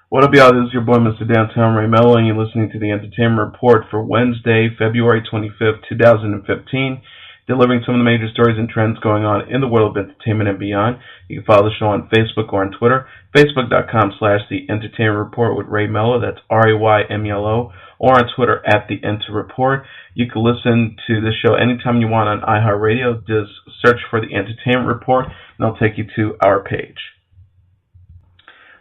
What up, y'all? This is your boy, Mr. Downtown Ray Melo, and you're listening to the Entertainment Report for Wednesday, February 25th, 2015, delivering some of the major stories and trends going on in the world of entertainment and beyond. You can follow the show on Facebook or on Twitter, facebook.com/The Entertainment Report with Ray Melo, that's RAYMELO, or on Twitter @The Enter Report. You can listen to this show anytime you want on iHeartRadio. Just search for The Entertainment Report, and it'll take you to our page.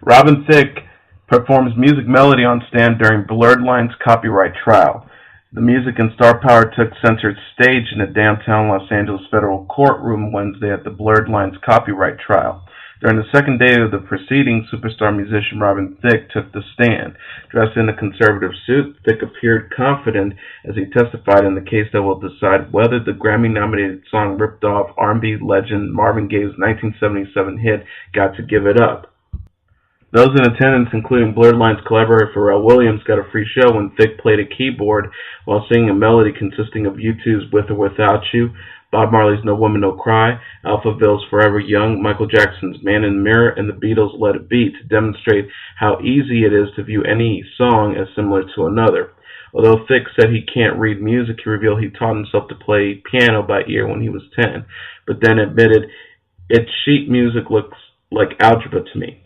Robin Thicke performs music melody on stand during Blurred Lines copyright trial. The music and star power took center stage in a downtown Los Angeles federal courtroom Wednesday at the Blurred Lines copyright trial. During the second day of the proceedings, superstar musician Robin Thicke took the stand. Dressed in a conservative suit, Thicke appeared confident as he testified in the case that will decide whether the Grammy-nominated song ripped off R&B legend Marvin Gaye's 1977 hit, Got to Give It Up. Those in attendance, including Blurred Lines collaborator Pharrell Williams, got a free show when Thicke played a keyboard while singing a melody consisting of U2's With or Without You, Bob Marley's No Woman No Cry, Alphaville's Forever Young, Michael Jackson's Man in the Mirror, and the Beatles' Let It Be to demonstrate how easy it is to view any song as similar to another. Although Thicke said he can't read music, he revealed he taught himself to play piano by ear when he was 10, but then admitted, "Its sheet music looks like algebra to me."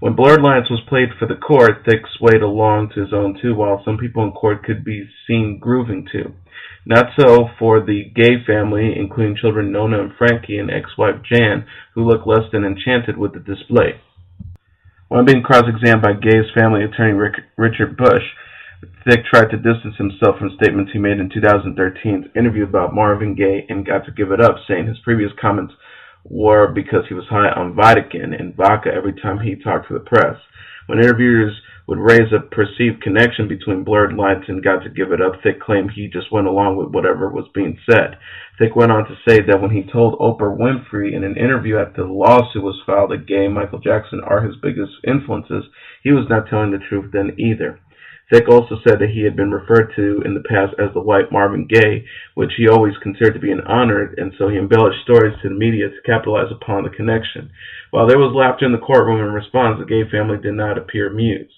When Blurred Lines was played for the court, Thicke swayed along to his own tune, while some people in court could be seen grooving too. Not so for the Gaye family, including children Nona and Frankie and ex-wife Jan, who looked less than enchanted with the display. When being cross-examined by Gaye's family attorney Richard Bush, Thicke tried to distance himself from statements he made in 2013's interview about Marvin Gaye and Got to Give It Up, saying his previous comments were because he was high on Vatican and vodka every time he talked to the press. When interviewers would raise a perceived connection between Blurred Lines and Got to Give It Up, Thicke claimed he just went along with whatever was being said. Thicke went on to say that when he told Oprah Winfrey in an interview after the lawsuit was filed that Gaye and Michael Jackson are his biggest influences, he was not telling the truth then either. Thicke also said that he had been referred to in the past as the white Marvin Gaye, which he always considered to be an honor, and so he embellished stories to the media to capitalize upon the connection. While there was laughter in the courtroom in response, the Gaye family did not appear amused.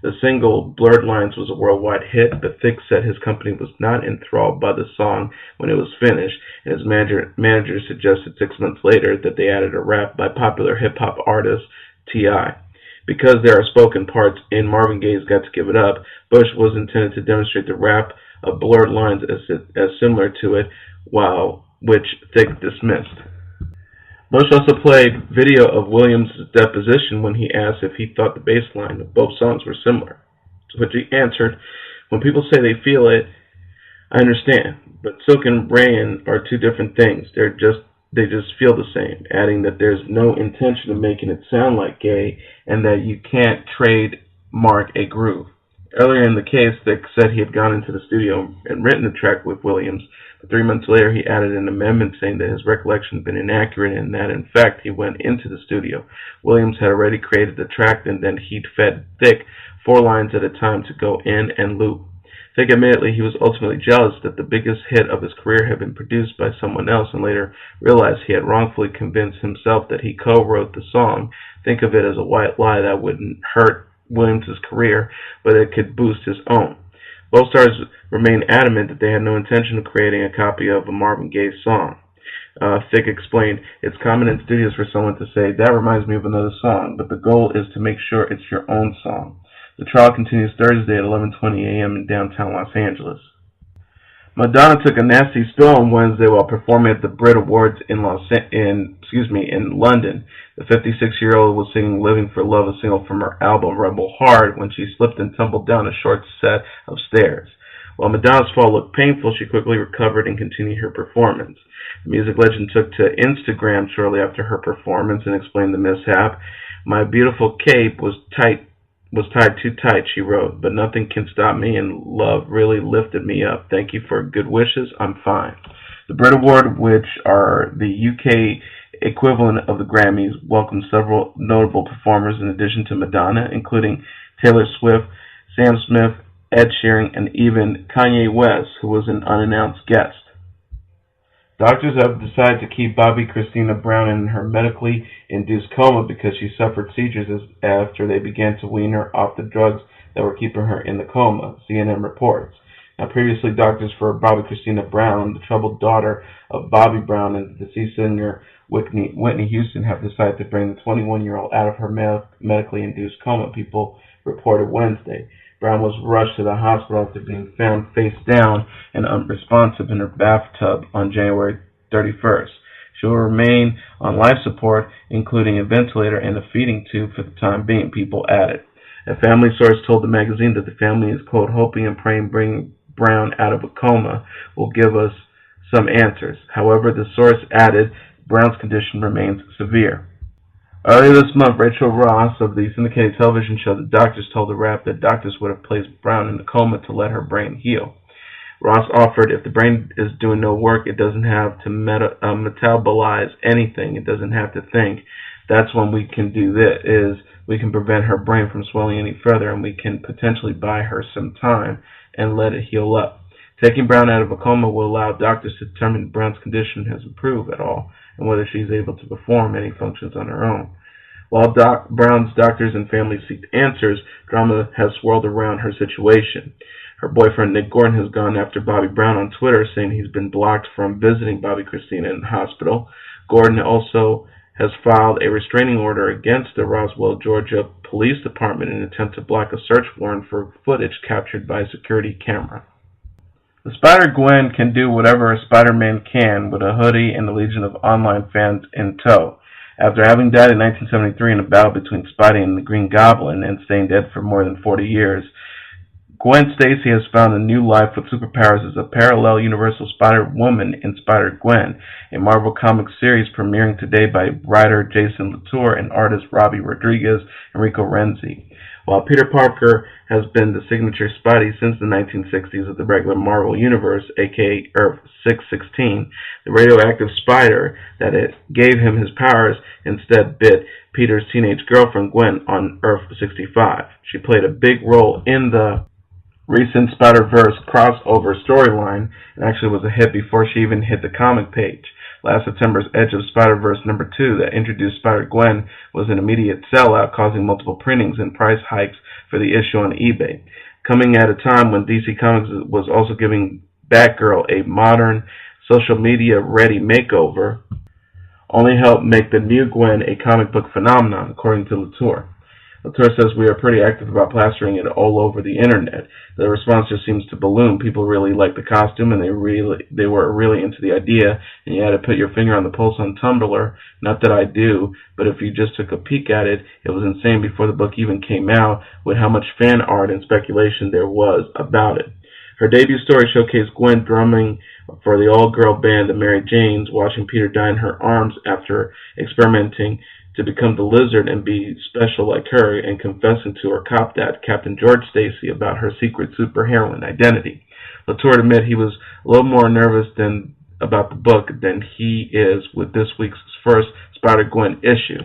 The single Blurred Lines was a worldwide hit, but Thicke said his company was not enthralled by the song when it was finished, and his manager suggested 6 months later that they added a rap by popular hip-hop artist T.I. Because there are spoken parts in Marvin Gaye's Got to Give It Up, Bush was intended to demonstrate the rap of Blurred Lines as similar to it, which Thicke dismissed. Bush also played video of Williams' deposition when he asked if he thought the bass line of both songs were similar, to which he answered, "When people say they feel it, I understand, but Silk and Rain are two different things. They just feel the same," adding that there's no intention of making it sound like Gaye and that you can't trademark a groove. Earlier in the case, Thicke said he had gone into the studio and written the track with Williams, but 3 months later he added an amendment saying that his recollection had been inaccurate and that, in fact, he went into the studio. Williams had already created the track and then he'd fed Thicke 4 lines at a time to go in and loop. Thicke admitted he was ultimately jealous that the biggest hit of his career had been produced by someone else and later realized he had wrongfully convinced himself that he co-wrote the song. Think of it as a white lie that wouldn't hurt Williams' career, but it could boost his own. Both stars remained adamant that they had no intention of creating a copy of a Marvin Gaye song. Thicke explained, "It's common in studios for someone to say, 'That reminds me of another song,' but the goal is to make sure it's your own song." The trial continues Thursday at 11:20 a.m. in downtown Los Angeles. Madonna took a nasty spill on Wednesday while performing at the Brit Awards in London. The 56-year-old was singing "Living for Love," a single from her album Rebel Heart, when she slipped and tumbled down a short set of stairs. While Madonna's fall looked painful, she quickly recovered and continued her performance. The music legend took to Instagram shortly after her performance and explained the mishap. "My beautiful cape was tied too tight," she wrote, "but nothing can stop me, and love really lifted me up. Thank you for good wishes. I'm fine." The Brit Award, which are the UK equivalent of the Grammys, welcomed several notable performers in addition to Madonna, including Taylor Swift, Sam Smith, Ed Sheeran, and even Kanye West, who was an unannounced guest. Doctors have decided to keep Bobbi Kristina Brown in her medically induced coma because she suffered seizures after they began to wean her off the drugs that were keeping her in the coma, CNN reports. Now, previously, doctors for Bobbi Kristina Brown, the troubled daughter of Bobby Brown and the deceased singer Whitney Houston, have decided to bring the 21-year-old out of her medically induced coma, people reported Wednesday. Brown was rushed to the hospital after being found face down and unresponsive in her bathtub on January 31st. She will remain on life support, including a ventilator and a feeding tube for the time being, people added. A family source told the magazine that the family is, quote, hoping and praying bringing Brown out of a coma will give us some answers. However, the source added Brown's condition remains severe. Earlier this month, Rachel Ross of the syndicated television show The Doctors told the Wrap that doctors would have placed Brown in a coma to let her brain heal. Ross offered, if the brain is doing no work, it doesn't have to metabolize anything. It doesn't have to think. That's when we can do this, we can prevent her brain from swelling any further, and we can potentially buy her some time and let it heal up. Taking Brown out of a coma will allow doctors to determine if Brown's condition has improved at all and whether she's able to perform any functions on her own. While Brown's doctors and family seek answers, drama has swirled around her situation. Her boyfriend Nick Gordon has gone after Bobby Brown on Twitter, saying he's been blocked from visiting Bobbi Kristina in the hospital. Gordon also has filed a restraining order against the Roswell, Georgia Police Department in an attempt to block a search warrant for footage captured by a security camera. The Spider-Gwen can do whatever a Spider-Man can with a hoodie and a legion of online fans in tow. After having died in 1973 in a battle between Spidey and the Green Goblin and staying dead for more than 40 years, Gwen Stacy has found a new life with superpowers as a parallel Universal Spider-Woman in Spider-Gwen, a Marvel Comics series premiering today by writer Jason Latour and artist Robbie Rodriguez and Rico Renzi. While Peter Parker has been the signature Spidey since the 1960s of the regular Marvel Universe, aka Earth 616, the radioactive spider that it gave him his powers instead bit Peter's teenage girlfriend Gwen on Earth 65. She played a big role in the recent Spider-Verse crossover storyline and actually was a hit before she even hit the comic page. Last September's Edge of Spider-Verse #2 that introduced Spider-Gwen was an immediate sellout, causing multiple printings and price hikes for the issue on eBay. Coming at a time when DC Comics was also giving Batgirl a modern, social media-ready makeover, only helped make the new Gwen a comic book phenomenon, according to Latour. Latour says we are pretty active about plastering it all over the internet. The response just seems to balloon. People really like the costume, and they were really into the idea, and you had to put your finger on the pulse on Tumblr. Not that I do, but if you just took a peek at it, it was insane before the book even came out with how much fan art and speculation there was about it. Her debut story showcased Gwen drumming for the all-girl band the Mary Janes, watching Peter die in her arms after experimenting to become the Lizard and be special like her, and confessing to her cop dad, Captain George Stacy, about her secret superheroine identity. Latour admitted he was a little more nervous about the book than he is with this week's first Spider-Gwen issue.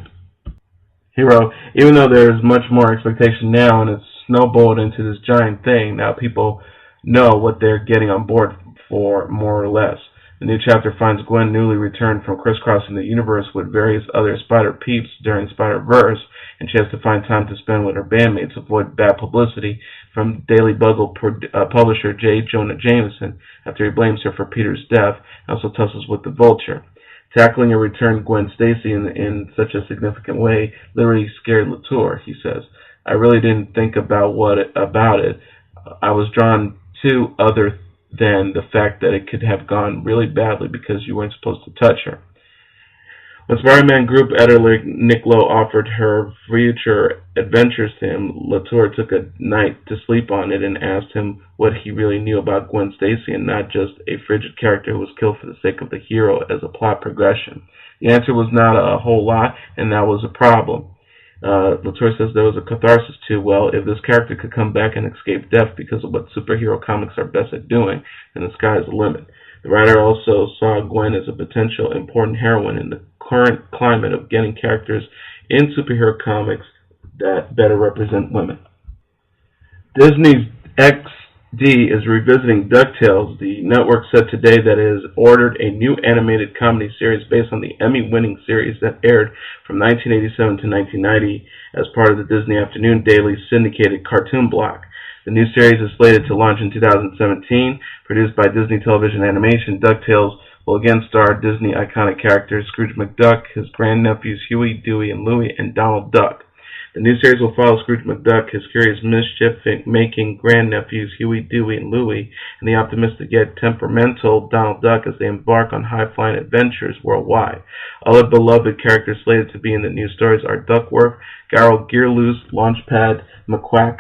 He wrote, even though there is much more expectation now and it's snowballed into this giant thing, now people know what they're getting on board for, more or less. The new chapter finds Gwen newly returned from crisscrossing the universe with various other Spider-Peeps during Spider-Verse, and she has to find time to spend with her bandmates, avoid bad publicity from Daily Bugle publisher J. Jonah Jameson after he blames her for Peter's death, and also tussles with the Vulture. Tackling a returned Gwen Stacy in such a significant way literally scared Latour, he says. I really didn't think about it. I was drawn to other than the fact that it could have gone really badly because you weren't supposed to touch her. When Spider-Man group editor Nick Lowe offered her future adventures to him, Latour took a night to sleep on it and asked him what he really knew about Gwen Stacy and not just a frigid character who was killed for the sake of the hero as a plot progression. The answer was not a whole lot, and that was a problem. Latour says there was a catharsis to, well, if this character could come back and escape death because of what superhero comics are best at doing, then the sky is the limit. The writer also saw Gwen as a potential important heroine in the current climate of getting characters in superhero comics that better represent women. Disney's D is revisiting DuckTales. The network said today that it has ordered a new animated comedy series based on the Emmy-winning series that aired from 1987 to 1990 as part of the Disney Afternoon Daily syndicated cartoon block. The new series is slated to launch in 2017. Produced by Disney Television Animation, DuckTales will again star Disney iconic characters Scrooge McDuck, his grandnephews Huey, Dewey, and Louie, and Donald Duck. The new series will follow Scrooge McDuck, his curious mischief-making grandnephews Huey, Dewey, and Louie, and the optimistic yet temperamental Donald Duck as they embark on high-flying adventures worldwide. Other beloved characters slated to be in the new stories are Duckworth, Garrel Gearloose, Launchpad, McQuack,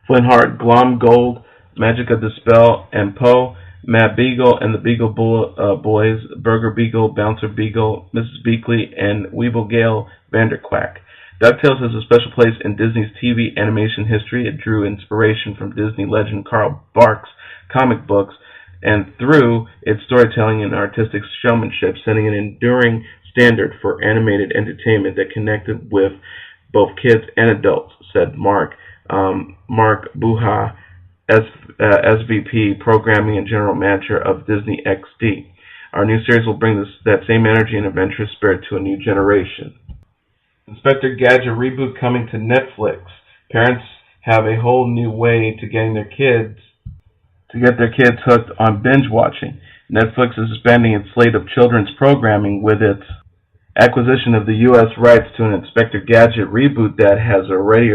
Flintheart, Glom Gold, Magica Dispel, and Poe, Matt Beagle and the Beagle Boys, Burger Beagle, Bouncer Beagle, Mrs. Beakley, and Weeble Gale Vanderquack. DuckTales has a special place in Disney's TV animation history. It drew inspiration from Disney legend Carl Barks' comic books, and through its storytelling and artistic showmanship, setting an enduring standard for animated entertainment that connected with both kids and adults, said Mark Buha, SVP, Programming and General Manager of Disney XD. Our new series will bring that same energy and adventurous spirit to a new generation. Inspector Gadget Reboot coming to Netflix. Parents have a whole new way to get their kids hooked on binge watching. Netflix is expanding its slate of children's programming with its acquisition of the U.S. rights to an Inspector Gadget reboot that has already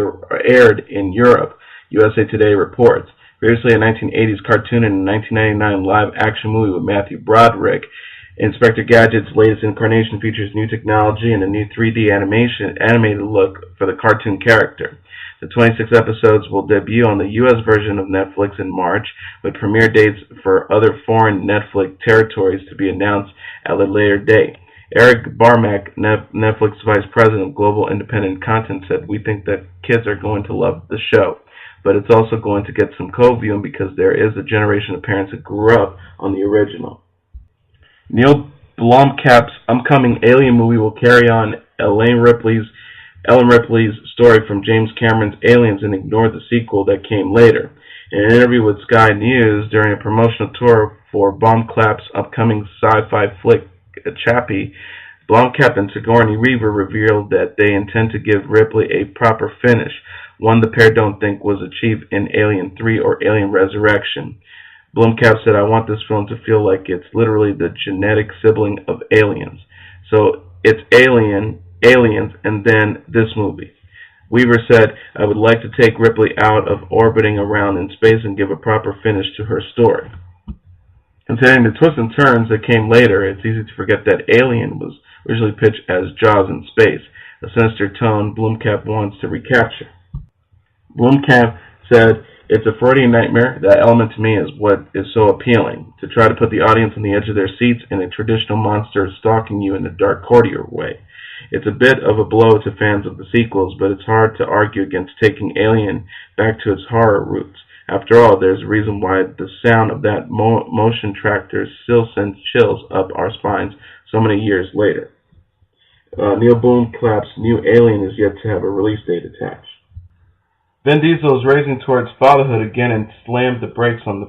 aired in Europe, USA Today reports. Previously a 1980s cartoon and a 1999 live-action movie with Matthew Broderick, Inspector Gadget's latest incarnation features new technology and a new 3D animated look for the cartoon character. The 26 episodes will debut on the U.S. version of Netflix in March, with premiere dates for other foreign Netflix territories to be announced at a later date. Eric Barmack, Netflix Vice President of Global Independent Content, said, "We think that kids are going to love the show, but it's also going to get some co-viewing because there is a generation of parents that grew up on the original." Neil Blomkamp's upcoming Alien movie will carry on Ellen Ripley's story from James Cameron's Aliens and ignore the sequel that came later. In an interview with Sky News during a promotional tour for Blomkamp's upcoming sci-fi flick Chappie, Blomkamp and Sigourney Weaver revealed that they intend to give Ripley a proper finish, one the pair don't think was achieved in Alien 3 or Alien Resurrection. Blomkamp said, "I want this film to feel like it's literally the genetic sibling of Aliens. So it's Aliens, and then this movie." Weaver said, "I would like to take Ripley out of orbiting around in space and give a proper finish to her story." Considering the twists and turns that came later, it's easy to forget that Alien was originally pitched as Jaws in space, a sinister tone Blomkamp wants to recapture. Blomkamp said, "It's a Freudian nightmare. That element to me is what is so appealing, to try to put the audience on the edge of their seats and a traditional monster stalking you in a dark corridor way. It's a bit of a blow to fans of the sequels, but it's hard to argue against taking Alien back to its horror roots. After all, there's a reason why the sound of that motion tractor still sends chills up our spines so many years later." Neil Blomkamp's new Alien is yet to have a release date attached. Vin Diesel is racing towards fatherhood again and slammed the brakes on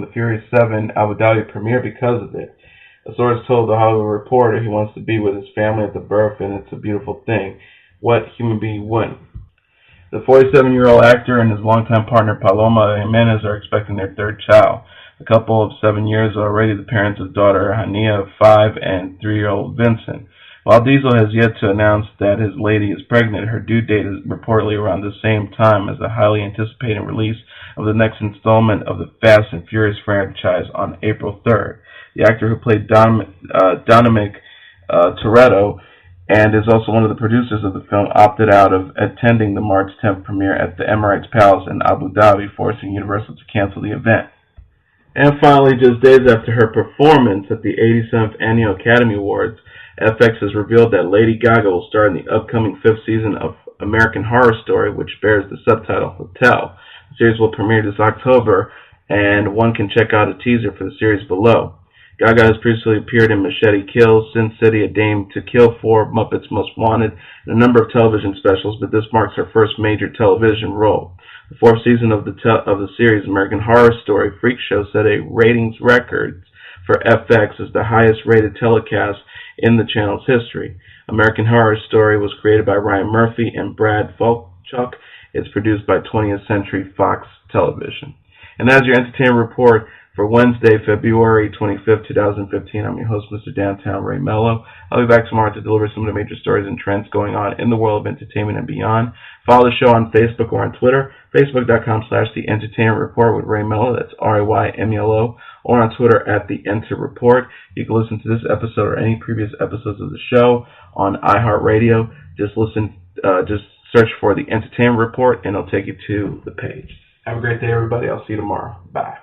the Furious 7 Abu Dhabi premiere because of it. A source told the Hollywood Reporter he wants to be with his family at the birth, and it's a beautiful thing. What human being wouldn't? The 47-year-old actor and his longtime partner Paloma Jimenez are expecting their third child. The couple of 7 years are already the parents of daughter Hania of 5 and 3-year-old Vincent. While Diesel has yet to announce that his lady is pregnant, her due date is reportedly around the same time as the highly anticipated release of the next installment of the Fast and Furious franchise on April 3rd. The actor who played Dominic Toretto and is also one of the producers of the film opted out of attending the March 10th premiere at the Emirates Palace in Abu Dhabi, forcing Universal to cancel the event. And finally, just days after her performance at the 87th Annual Academy Awards, FX has revealed that Lady Gaga will star in the upcoming 5th season of American Horror Story, which bears the subtitle Hotel. The series will premiere this October, and one can check out a teaser for the series below. Gaga has previously appeared in Machete Kills, Sin City, A Dame to Kill For, Muppets Most Wanted, and a number of television specials, but this marks her first major television role. The fourth season of the series, American Horror Story Freak Show, set a ratings record for FX as the highest-rated telecast in the channel's history. American Horror Story was created by Ryan Murphy and Brad Falchuk. It's produced by 20th Century Fox Television. And that's your entertainment report for Wednesday, February 25th, 2015. I'm your host, Mr. Downtown Ray Melo. I'll be back tomorrow to deliver some of the major stories and trends going on in the world of entertainment and beyond. Follow the show on Facebook or on Twitter, facebook.com/The Entertainment Report with Ray Melo. That's RAYMELO. Or on Twitter @The Enter Report. You can listen to this episode or any previous episodes of the show on iHeartRadio. Just search for The Entertainment Report and it'll take you to the page. Have a great day, everybody. I'll see you tomorrow. Bye.